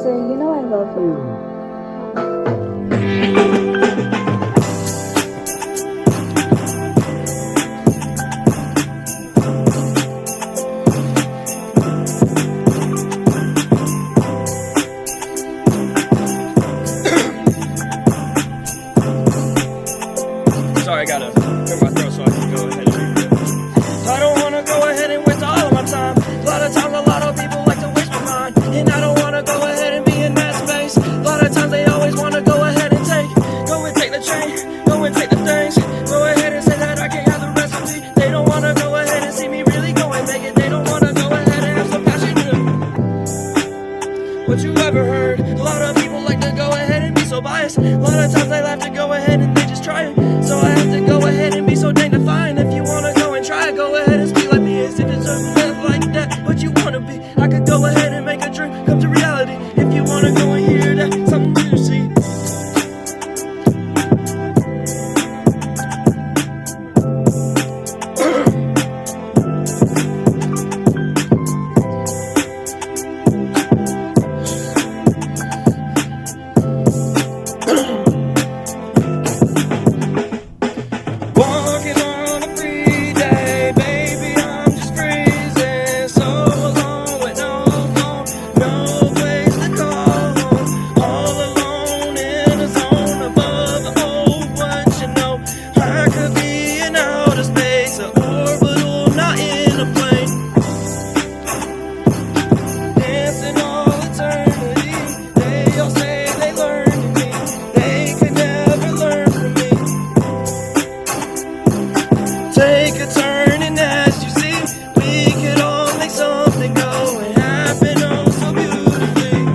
loser, you know I love you. Sorry, I gotta clear my throat so I can go ahead and read it. I don't wanna go ahead and waste all of my time. A lot of times, a lot of people like to waste my mind, and I don't wanna go ahead and be in that space. A lot of times, they always wanna go ahead and take the chain, go and take the things. Go ahead and say that I can't have the recipe. They don't wanna go ahead and see me really go and make it. They don't wanna go ahead and have some passion. What you ever heard? A lot of people like to go ahead and be so biased. A lot of times they like to go ahead and they just try it. So I have to go ahead and be so dang defiant. If you wanna go and try it, go ahead and speak like me as if it's a live like that. What you wanna be? I could go ahead and make a dream come to reality. If you wanna go and hear that, something new to see. Walking on a free day, baby, I'm just freezing. So alone with no phone, no place to call home. All alone in a zone above the old ones, you know. I could be in outer space, an orbital, not in a plane. Dancing all eternity, they all say they learned to me. They could never learn from me. Take a turn, and as you see, we could all make something go and happen oh so beautifully.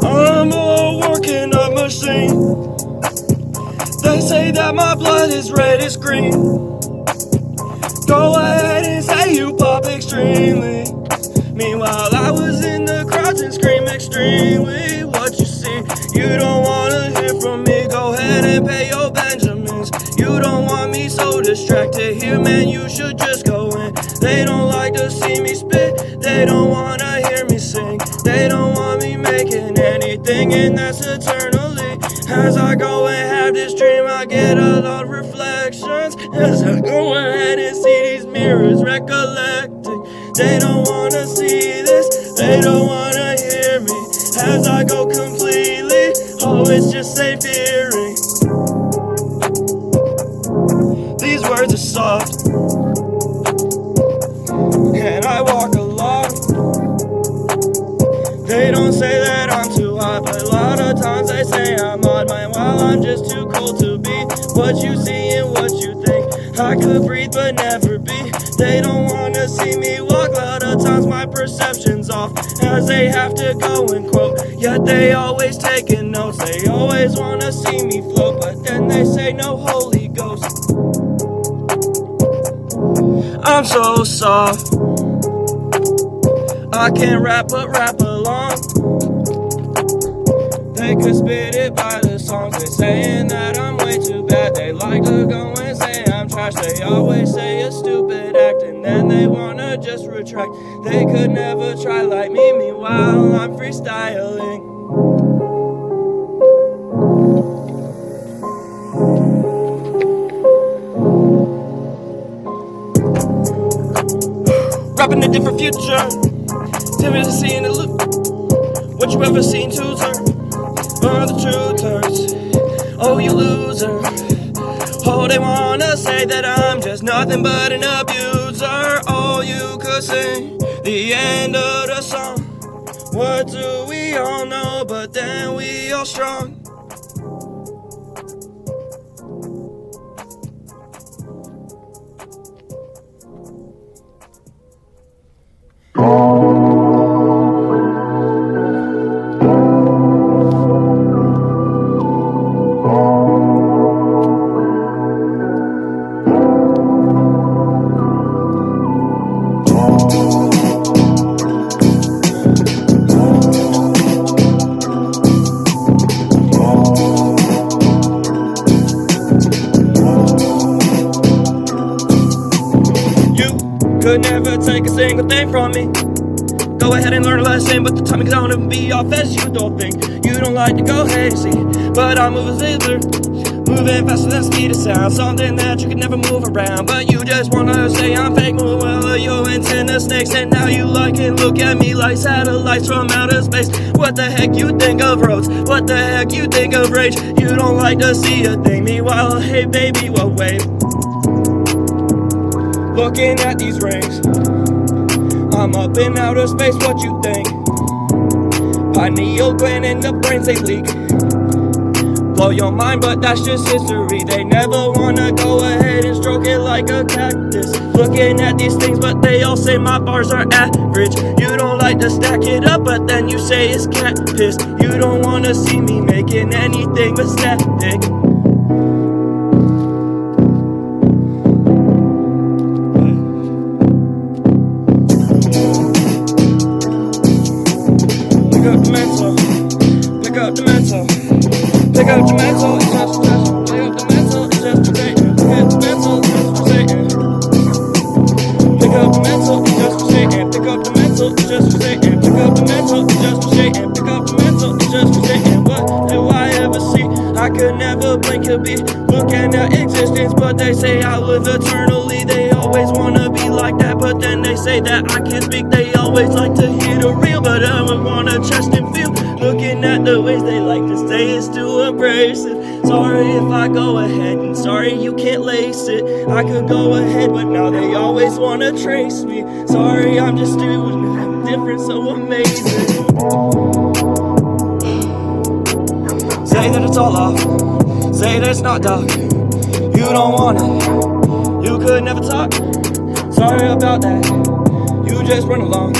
I'm a working up machine. They say that my blood is red, it's green. Go ahead and say you pop extremely. Meanwhile, I was in the crowds and scream extremely. What you see, you don't wanna hear from me. Go ahead and pay your Benjamins. You don't want me so distracted here, man, you should just go in. They don't like to see me spit. They don't wanna hear me sing. They don't want me making anything, and that's eternally. As I go and have this dream, I get a lot of reflections. As I go ahead and see these mirrors recollecting. They don't wanna see this, they don't wanna hear me. As I go completely, oh, it's just safe hearing. These words are soft, and I walk along. They don't say that I'm too hot, but a lot of times they say I'm odd. Man, while I'm just too cool to be what you see and what you think. I could breathe but never be. They don't wanna see me walk. A lot of times my perception's off, as they have to go and quote. Yet they always taking notes. They always wanna see me float, but then they say no Holy Ghost. I'm so soft, I can't rap but rap along. They could spit it by the songs. They saying that I'm way too bad. They like to go and say I'm trash. They always say a stupid act, and then they wanna just retract. They could never try like me. Meanwhile, I'm freestyling. Rapping a different future. Tell me to see in the loop. What you ever seen to turn? The truth hurts. Oh, you loser. Oh, they wanna say that I'm just nothing but an abuser. Oh, you could sing the end of the song. What do we all know, but then we all strong. Could never take a single thing from me. Go ahead and learn a lesson, but the timing gonna be off as you don't think. You don't like to go hazy, but I move as either. Moving faster than speed of sound, something that you can never move around. But you just wanna say I'm fake, well, you antenna snakes. And now you like and look at me like satellites from outer space. What the heck you think of roads? What the heck you think of rage? You don't like to see a thing, meanwhile, hey baby, well wait. Looking at these rings, I'm up in outer space, what you think? Pineal gland and the brains they leak. Blow your mind, but that's just history. They never wanna go ahead and stroke it like a cactus. Looking at these things, but they all say my bars are average. You don't like to stack it up, but then you say it's cat piss. You don't wanna see me making anything but static. Pick up the mental, pick up the mental, pick up the mental, it's just stressful. Pick up the mental, it's just frustrating. Pick up the mental, it's just frustrating. Pick up the mental, it's just frustrating. Pick up the mental, it's just frustrating. Pick up the mental, it's just frustrating. Pick up the mental, it's just frustrating. What do I ever see? I could never blink a beat. Looking at existence, but they say I live eternally. They always wanna be like that, but then they say that I can't speak. They always like to hear the real, but I would wanna trust and feel. Looking at the ways they like to say it's too abrasive. Sorry if I go ahead, and sorry you can't lace it. I could go ahead, but now they always wanna trace me. Sorry, I'm just doing different, so amazing. Say that it's all off, say that it's not dark. You don't want it, you could never talk. Sorry about that, you just run along.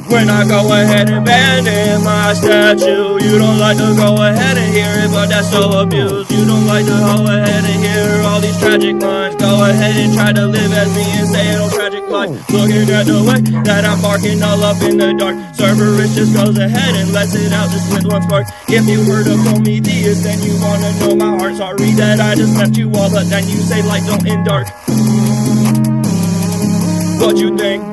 When I go ahead and abandon my statue, you don't like to go ahead and hear it, but that's so abused. You don't like to go ahead and hear all these tragic lines. Go ahead and try to live as me and say it on tragic life. Looking at the way that I'm barking all up in the dark. Cerberus just goes ahead and lets it out just with one spark. If you heard of Prometheus, then you wanna know my heart. Sorry that I just left you all, but then you say light don't end dark. What you think?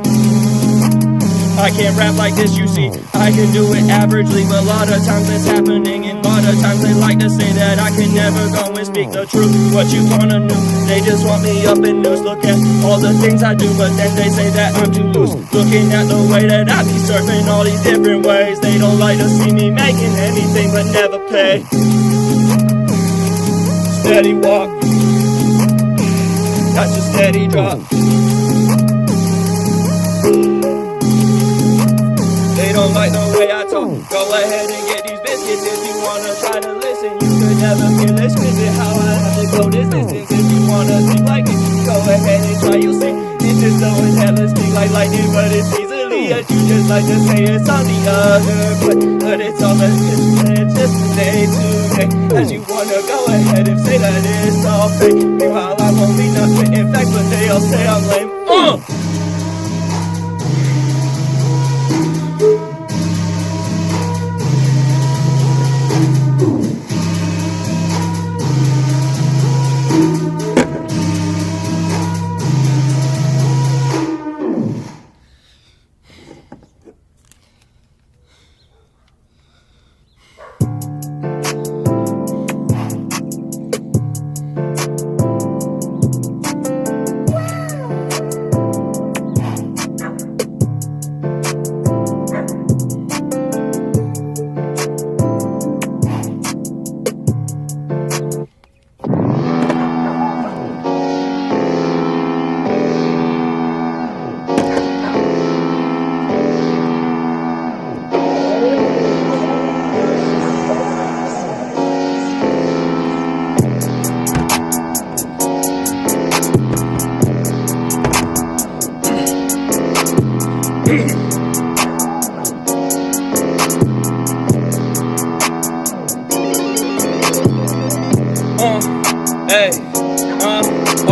I can't rap like this, you see. I can do it averagely, but a lot of times it's happening. And a lot of times they like to say that I can never go and speak the truth. What you wanna know? They just want me up in news. Look at all the things I do, but then they say that I'm too loose. Looking at the way that I be surfing all these different ways. They don't like to see me making anything but never pay. Steady walk, that's a steady drop. They don't like the way I talk. Go ahead and get these biscuits if you wanna try to listen. You could never feel this visit how I have to go this distance. If you wanna think like me, go ahead and try, you'll see. If Just know it's hella speak like lightning, but it's easily as you just like to say it's on the other foot. But it's all that it's just day to day. As you wanna go ahead and say that it's all fake. Meanwhile, I won't be nothing in fact, but they all say I'm lame.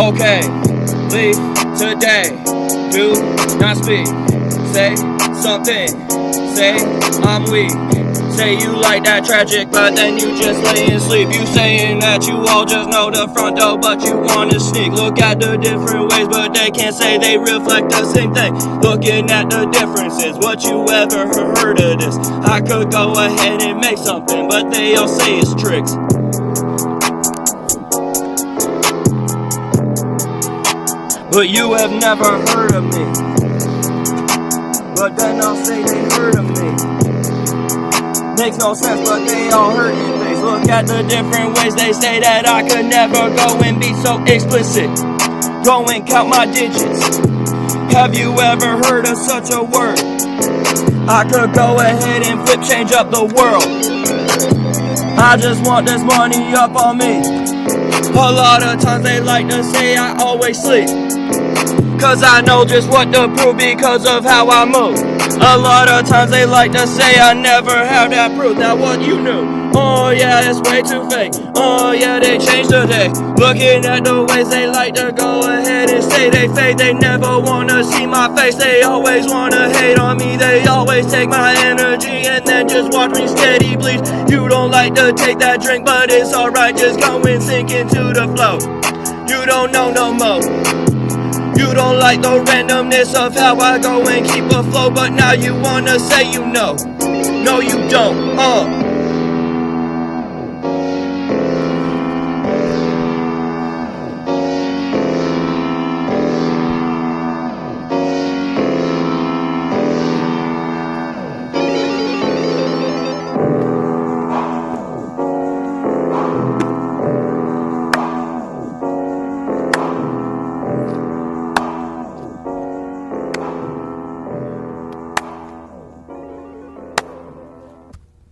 Okay, leave today, do not speak, say something, say I'm weak, say you like that tragic, but then you just lay and sleep. You saying that you all just know the front door, but you wanna sneak. Look at the different ways, but they can't say they reflect the same thing. Looking at the differences, what you ever heard of this? I could go ahead and make something, but they all say it's tricks. But you have never heard of me. But then I'll say they heard of me. Makes no sense, but they all heard it. They look at the different ways they say that I could never go and be so explicit. Go and count my digits. Have you ever heard of such a word? I could go ahead and flip, change up the world. I just want this money up on me. A lot of times they like to say I always sleep, cause I know just what to prove because of how I move. A lot of times they like to say I never have that proof. Now what you knew? Oh yeah, it's way too fake. Oh yeah, they changed today. Looking at the ways they like to go ahead and say they fake. They never wanna see my face. They always wanna hate on me. They always take my energy and then just watch me steady bleed. You don't like to take that drink, but it's alright. Just go and sink into the flow. You don't know no more. You don't like the randomness of how I go and keep afloat, but now you wanna say you know. No, you don't.